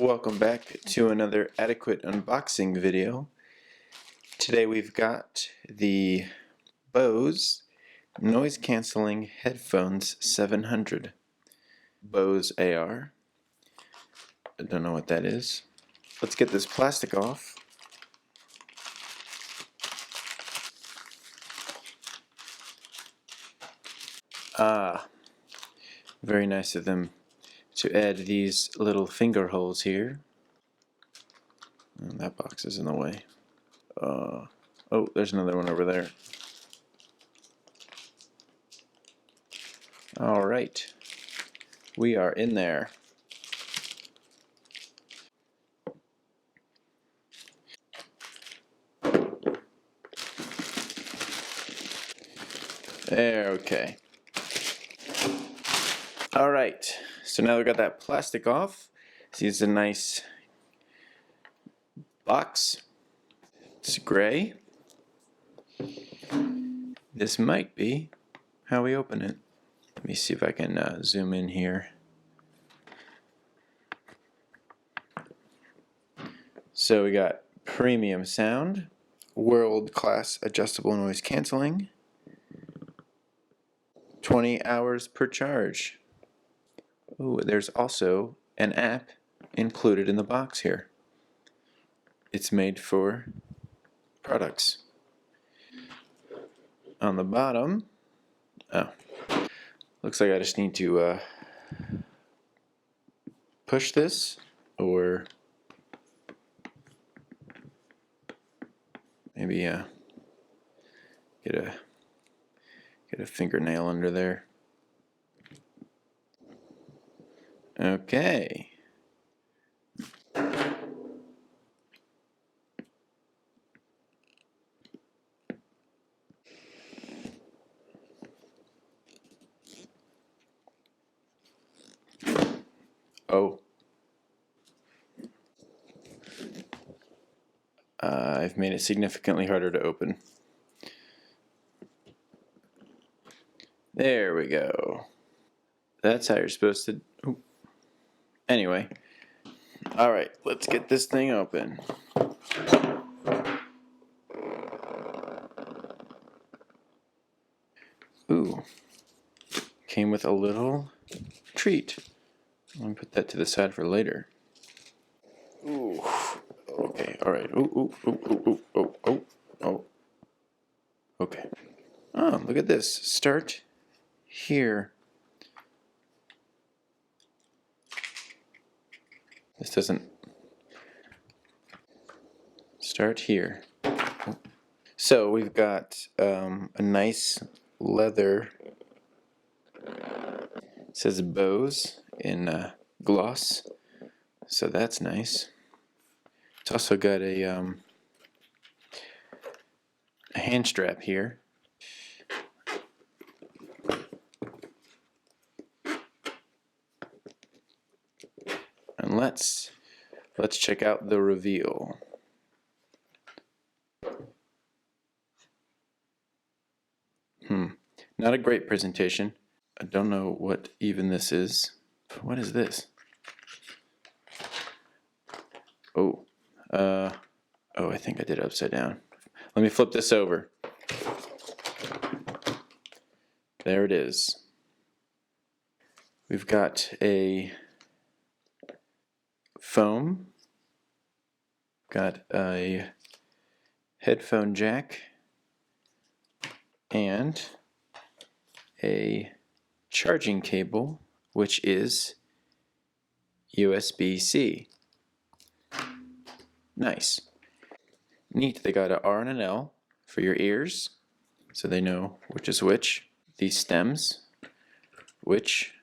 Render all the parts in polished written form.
Welcome back to another adequate unboxing video. Today we've got the Bose noise cancelling headphones 700. Bose AR. I don't know what that is. Let's get this plastic off. Very nice of them to add these little finger holes here. And that box is in the way. Oh, there's another one over there. Alright, we are in there. There, okay. Alright, so now we've got that plastic off. See, it's a nice box. It's gray. This might be how we open it. Let me see if I can zoom in here. So we got premium sound, world-class adjustable noise canceling, 20 hours per charge. Ooh, there's also an app included in the box here. It's made for products. On the bottom, looks like I just need to push this, or maybe get a fingernail under there. Okay. Oh. I've made it significantly harder to open. There we go. That's how you're supposed to... Ooh. Anyway. Alright, let's get this thing open. Ooh. Came with a little treat. I'm gonna put that to the side for later. Ooh. Okay, alright. Oh. Okay. Oh, look at this. Start here. This doesn't start here. So we've got a nice leather. It says Bose in gloss, so that's nice. It's also got a hand strap here. And let's check out the reveal. Not a great presentation. I don't know what even this is. What is this? Oh, I think I did it upside down. Let me flip this over. There it is. We've got a foam, got a headphone jack, and a charging cable, which is USB-C. Nice. Neat. They got an R and an L for your ears, so they know which is which. These stems, which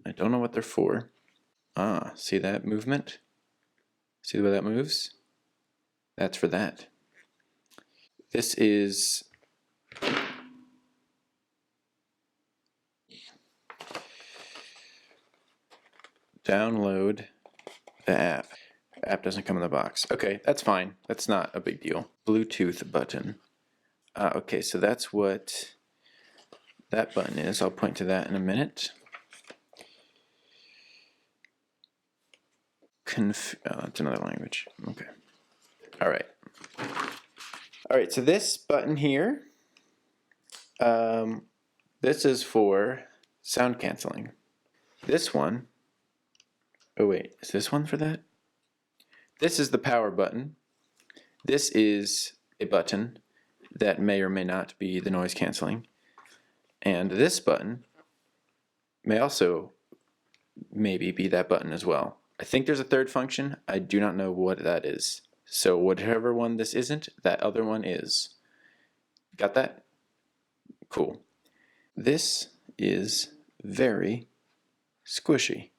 I don't know what they're for. See that movement? See the way that moves? That's for that. This is download the app. The app doesn't come in the box. Okay, that's fine. That's not a big deal. Bluetooth button. Okay, so that's what that button is. I'll point to that in a minute. it's another language. Okay. All right. All right, so this button here, this is for sound canceling. This one, oh wait, is this one for that? This is the power button. This is a button that may or may not be the noise canceling. And this button may also maybe be that button as well. I think there's a third function. I do not know what that is. So whatever one this isn't, that other one is. Got that? Cool. This is very squishy.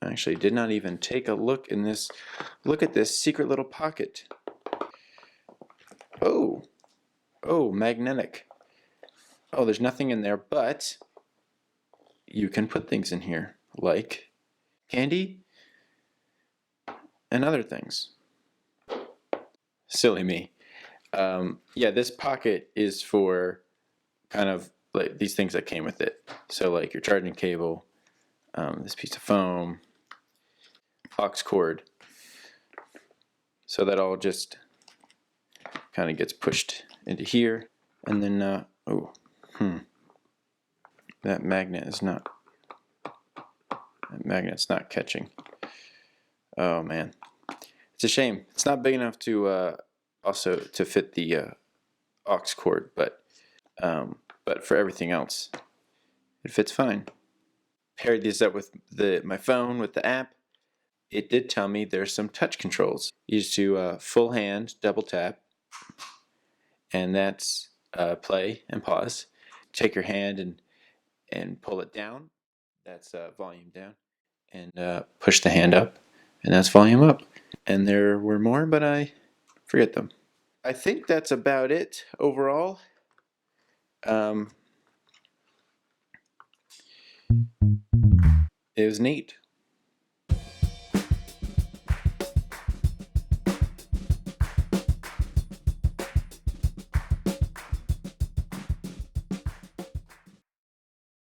I actually did not even take a look in this. Look at this secret little pocket. Oh, magnetic. Oh, there's nothing in there, but you can put things in here, like candy and other things. Silly me. Yeah, this pocket is for kind of like these things that came with it. So like your charging cable, this piece of foam, aux cord. So that all just kind of gets pushed into here, and then that magnet's not catching. Oh man, it's a shame. It's not big enough to also to fit the aux cord, but for everything else, it fits fine. Paired these up with my phone with the app. It did tell me there's some touch controls. You just do full hand double tap, and that's play and pause. Take your hand and pull it down. That's volume down. And push the hand up, and that's volume up. And there were more, but I forget them. I think that's about it overall. It was neat.